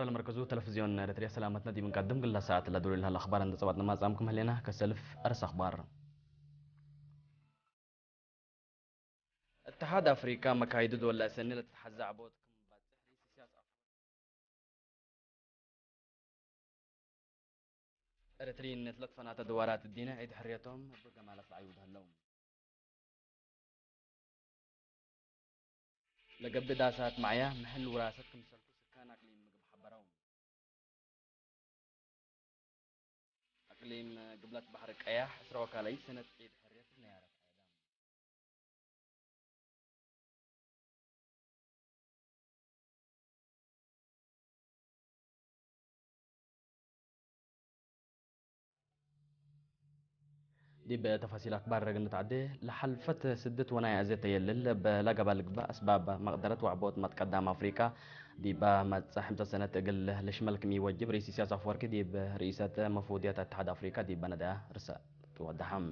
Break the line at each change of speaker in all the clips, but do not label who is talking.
الخبر المركزي تلفزيون اريتريا سلامتنا دي بنقدم كل ساعات اللي دول لها الاخبار عند صوتنا ما زعمكم هلينا كسلف ارس اخبار. اتحاد افريقيا مكايد دول سنه لتتحزع عبود اريتريين ثلاث فنات دوارات الدين عيد حريتهم بجمالة العيود هاللوم لقب داسات معايا محل وراستكم سلكو سكان اقليم محبرهم اقليم قبلة بحر قياح اسرى وكالي سنة عيد حرية نيارة دي بتفاصيل أخبار رجل تعدي لحلفت سدة ونايا أزيت يلل بلقب القبا أسباب مقدرة وعبوت ما تقدم أفريقيا دي با ما تساهم سنة تقل لشمال كمي وجب رئيس سياسة فورك دي برئيسة مفوضية اتحاد أفريقيا دي بندا رسا تودهم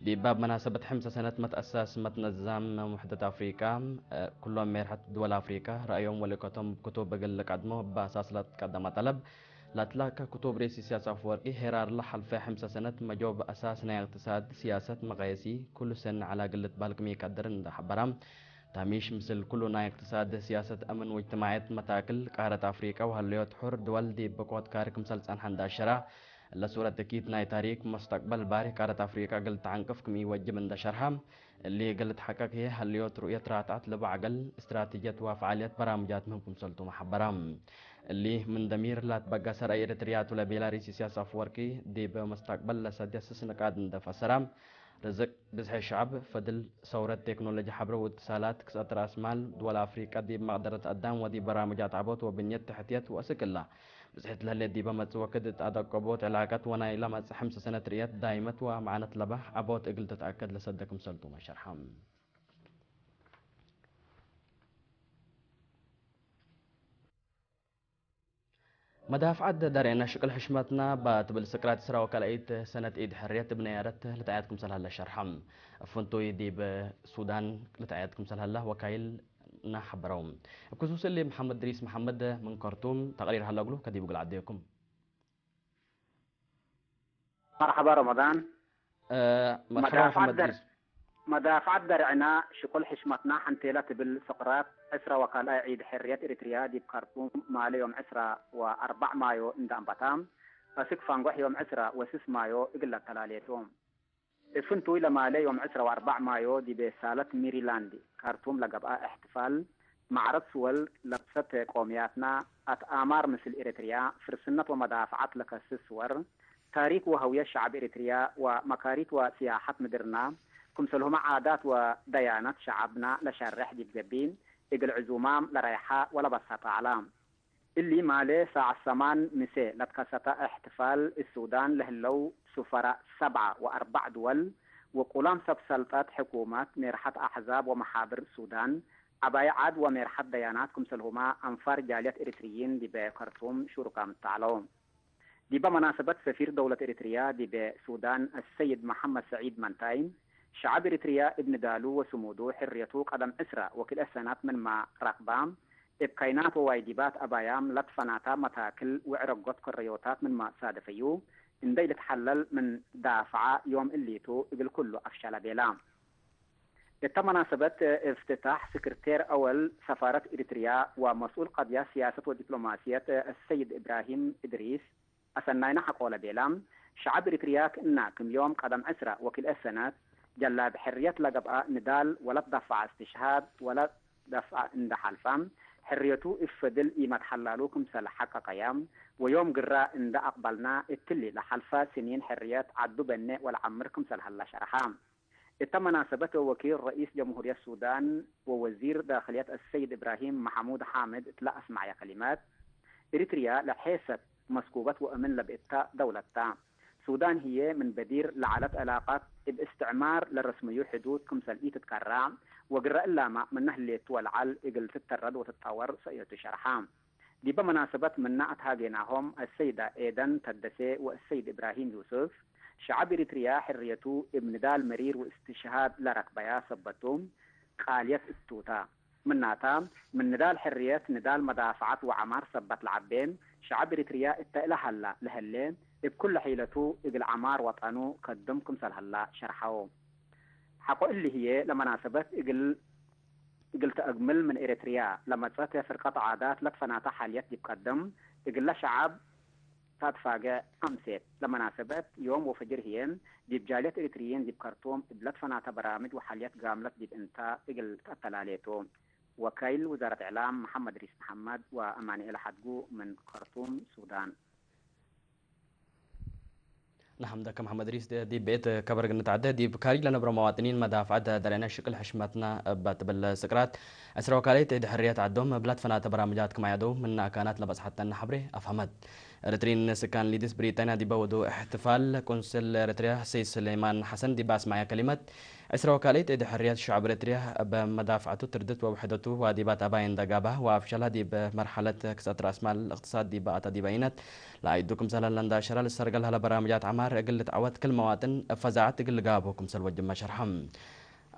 دي باب مناسبة حمسة سنة متأسس متنظم وحدة أفريقيا كلهم ميرحة دول أفريقيا رأيهم ولكتهم كتب بقل قدمه بأساس لا تقدم طلب لا تلاقى كتب رئيس سياسة أفورقي هرار لحل في حمسة سنة مجوب أساسنا اقتصاد سياسة مقايسي كل سنة على قلة بالك مي قدر حبرام تاميش مثل كل ناي اقتصاد سياسة أمن واجتماعية متاكل قارة أفريقيا وهالليوت حر دول دي بقوت كارك مسلس أن حندا الشرع لصورة تكيت ناي تاريخ مستقبل باري قارة أفريقيا قلت عنقف كمي وجب من دشرها اللي قلت حقق هي هالليوت رؤية راتعت لبعقل استراتيجية وفعاليات برامجات منكم سلطو محبرام اللي من ضمير لا تبقى سرعي إريتريا ولا بيلاريسي سياسة أفوركي دي بمستقبل لسادية سنقاد ندفع سرام رزق بزح الشعب فضل ثورة تكنولوجيا حبر واتصالات كسات رأس مال دول أفريقيا دي مقدرة قدام ودي برامجات عبوت وبنية تحتيات وأسك الله بزحت لها دي بمت وكدت أدق قبوت علاقات وانا إلى ما حمس سنة ريات دائمة ومعانة لبح عبوت إقل تتأكد لصدكم سلطو ما شرحام مدافعات دارينا شكل حشمتنا بتبل سكرات سرا وكالعيد سنة عيد حرية بنيارت لتعيادكم سلهلا شرحم فنتو يدي بسودان لتعيادكم سلهلا وكايل نحبروم خصوصا اللي محمد دريس محمد من خرطوم تقرير هلاقلو كدي بقول عديكم
مرحبا رمضان.
مرحبا محمد دريس.
مدافع درعنا شكل حشمتنا حنتيلة بالسقراط عسرة وكالة عيد حرية إريتريا دي بخرطوم مالي يوم عسرة و4 مايو اندام باتام أسك فانقوح يوم عسرة و6 مايو إقلا تلاليتهم فنتو إلى مالي يوم عسرة و4 مايو دي بسالة ميريلاندي خرطوم لقبقى احتفال معرض سول لبسة قومياتنا أتآمار مثل إريتريا فرسنة ومدافعات لك السور تاريخ وهوية شعب إريتريا ومكاريت وسياحة مدرنا كمثلهم عادات وديانات شعبنا لشرح دي بجبين إقل عزومام لريحة ولا بساطة علام اللي مالي ساعة الثمان مساء لتكسط احتفال السودان لهلو سفراء 7 و4 دول وقلام سلطات حكومات مرحة أحزاب ومحابر السودان أبايا عاد ومرحة ديانات كمثلهما أنفار جالية إريتريين دي بخرطوم شركة التعلوم دي بمناسبة سفير دولة إريتريا دي بسودان السيد محمد سعيد منتاين شعب إريتريا ابن دالو وسمودو حريتو قدم إسرة وكل السنات من ما رقبام إبقينات وواجبات أبايام لطفناتا متاكل وعرقات كريوتات من ما سادفيو إن دي لتحلل من دافعة يوم الليتو إبل كله أفشل بيلام مناسبة افتتاح سكرتير أول سفارة إريتريا ومسؤول قضايا سياسة ودبلوماسية السيد إبراهيم إدريس أسناينا حقول بيلام شعب إريتريا كنا كم يوم قدم أسرة وكل السنات جلا بحرية لقبقى ندال ولا دفع استشهاد ولا دفع اندحال فام حريته افدل إيمة حلالوكم سلحق قيام ويوم قراء اند أقبلنا التلي لحلفة سنين حريات عدو بني والعمركم سلحلا شرحام مناسبة وكيل رئيس جمهورية السودان ووزير داخلية السيد إبراهيم محمود حامد اتلا أسمع كلمات إريتريا لحيثة مسكوبة وأمن لبئتا دولتا السودان هي من بدير لعلت علاقات باستعمار للرسميو حدود كمثل تتكرع وقرأ اللامع من نهل والعل إقل تترد وتتطور سيئة شرحام دي بمناسبة من نعت هاجيناهم السيدة إيدن تدسي والسيد إبراهيم يوسف شعب إريتريا حريته ابن دال مرير واستشهاد لركبيا سبتهم قالية التوتا من ناتا من نضال حرية نضال مدافعات وعمار سبت العبين شعب إريتريا إتقل هلا لهلين بكل حيلته إقل عمار وطنه قدمكم سلهلا شرحه حقو اللي هي لمناسبة إقل تأجمل من إريتريا لما تفتح فرقة عادات لتفناتا حاليات دي بقدم إقل شعب تدفع أمسيت لمناسبة يوم وفجر هين دي بجاليات إريتريين دي بكرتوم بلتفناتا برامج وحاليات قاملت دي بإنتا إقل تقتلاليتو وكيل وزارة إعلام محمد ريس محمد وأماني إلى حدقو من خرطوم السودان.
نعم ده محمد ريس دي بيت كبر قنت عده دي بكاري لنا برا مواطنين مدافع عده درينا شكل حشمتنا بتبل سكرات أسرع وكاليت إد حريات عدهم بلاد فنات برامجات كما يدو من كانت لبس حتى النحبري أفهمت رترين سكان ليدس بريطانيا دي بودو احتفال كونسل إريتريا سي سليمان حسن دي باس معي كلمة أسرع وكاليت إد حريات الشعب إريتريا بمدافعته تردت ووحدته وديبات أباين دقابه وأفشلها دي بمرحلة كسات رأس مال الاقتصاد دي بقى دي بينت لا يدوكم سهلا لندا شرا للسرقل هلا برامجات عمار قلة عوات كل مواطن فزعت قل قابوكم سلوى جمع شرحم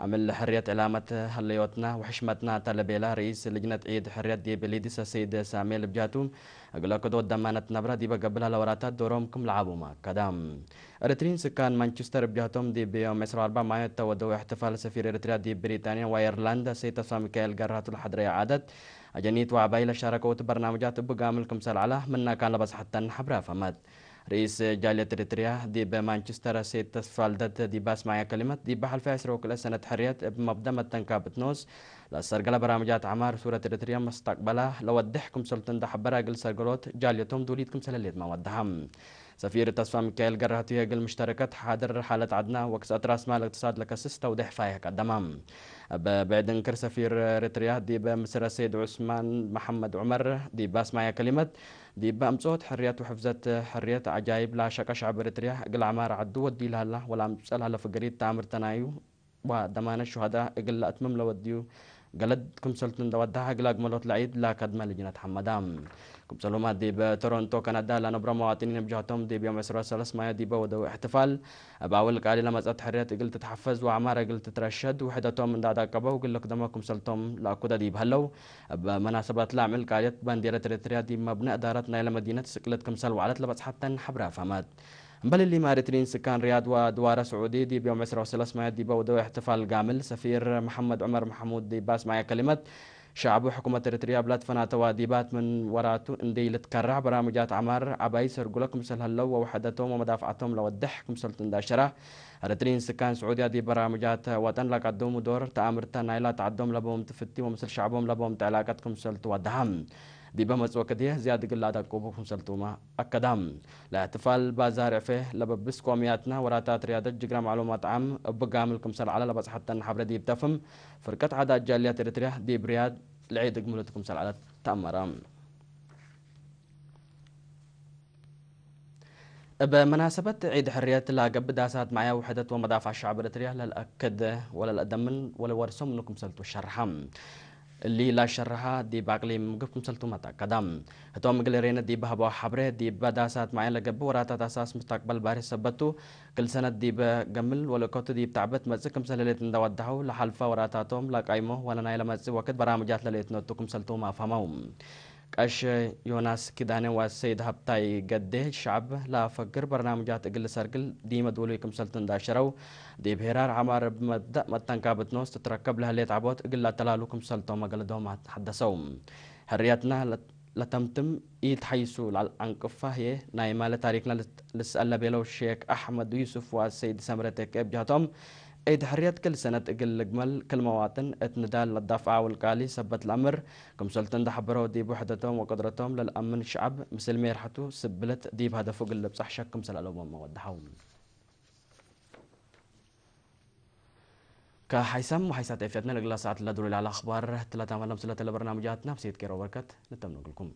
عمل حرية علامة هليوتنا وحشمتنا تلبيلا رئيس لجنة عيد حرية دي بليدس السيد سامي بجاتوم أقول لك دو دمانة نبرة دي بقبلها لوراتات دورمكم لعبوا ما كدام أريترين سكان مانشستر بجاتوم دي بيوم 4 مايو تودوا احتفال سفير إريتريا دي بريطانيا وأيرلندا سيد ميكائيل قرات الحضرية عادت أجنيت وعبايل شاركوا برنامجات بقاملكم سلعلة منا كان لبس حتى نحبرا فمات رئيس جالية إريتريا دي بمانشستر سيت فالدت دي باس معي كلمة دي بحل في عسر وكل سنة حريات بمبدأ تنكابت نوز لسرقلة برامجات عمار سورة إريتريا مستقبلة لو ودحكم سلطان دحبرا قل سرقلوت جاليتهم دوليتكم سلاليت ما ودهم سفير تصفى ميكائيل قراتي قل مشتركات حاضر حالة عدنا وكسات راس مال الاقتصاد لكسس توضيح فايك الدمام بعد انكر سفير إريتريا دي بمصر سيد عثمان محمد عمر دي باس معي كلمة دي بأمصوت حريات وحفظت حريات عجائب لا شك شعب إريتريا قل عمار عدو ودي لها الله ولا مسألها لفقريت تامر تنايو ودمان الشهداء قل أتمم لوديو قلدكم سلطن دودها قل أجملوت العيد لا كدما لجنة حمدام كم سلومات دي بتورونتو كندا لأن برا مواطنين بجهتهم دي بيوم 10 مايو دي بودو احتفال بعول لك علي لما زقت حريات قلت تتحفز وعمارة قلت تترشد وحدتهم من دادا كبا وقل لك دمكم سلطهم لا كودا دي بهلو بمناسبات لعمل قاليت بانديرة إريتريا دي مبنى إدارتنا إلى مدينة سكلتكم سلوى على لبس حتى حبرا فمات بل اللي مارترين سكان رياض ودوار سعودي دي بيوم 10 مايو دي بودو احتفال قامل سفير محمد عمر محمود دي باس معي كلمة شعب وحكومة إريتريا بلاد فنا تواديبات من وراته اندي لتكرع برامجات عمار عباي سرقلكم سل هلو ووحدتهم ومدافعتهم لو الدحكم سلطن داشرة إريتريين سكان سعودية دي برامجات وطن لك عدوم دور تأمرتا نايلا تعدوم لبوم تفتي ومثل شعبهم لبوم تعلاقاتكم سلط ودهم دي بمز وكديه زيادة قل عدد كوبكم سلطوما أكدام لاحتفال بازار فيه لببس قومياتنا وراتات رياضة جقرا معلومات عام بقاملكم سل على لبس حتى نحبر دي بتفهم فرقة عدد جاليات إريتريا دي برياد العيد قملتكم سل على تأمرام بمناسبة عيد حريات الله قبل داسات معايا وحدة ومدافع الشعب الإريتريا للأكد ولا الأدمن ولا ورسم إنكم سلتوا الشرحم اللي لا شرها دي باقلي مقفكم سلتوا متى قدام هتو مقلرين دي بهبوا حبره دي بداسات معايا لقبل وراتا أساس مستقبل باري سبتو كل سنة دي بقمل ولا كوتو دي بتعبت مزكم سلاليت ندودهو لحلفة وراتاتهم لا قايمو ولا نايلا مزي وقت برامجات لليت نوتوكم سلتوا ما فهموهم كاش يوناس كداني والسيد هبتاي قده الشعب لا فكر برنامجات اقل سرقل دي مدوليكم سلطن داشرو دي بهرار عمار بمبدأ متن كابت نوس تتركب لها ليت عبوت اقل تلالوكم سلطن مقلدهم حدثوهم حرياتنا لتمتم ايد حيسو الانقفة هي نايمة لتاريخنا لسأل بيلو الشيخ أحمد يوسف والسيد سمرتك ابجهتهم عيد حريات كل سنة تقل جمل كل مواطن اتندال للدفع والقالي سبت الأمر كم سلطن دحبروا دي بوحدتهم وقدرتهم للأمن الشعب مثل ما يرحتوا سبلت دي بهدفوا قل بصح شكم سلالهم وودحوهم كحيسم وحيسات افيتنا لقلا ساعة لا دوري على أخبار 3 ملم سلة البرنامجات نفسيت كيرو بركت نتمنى لكم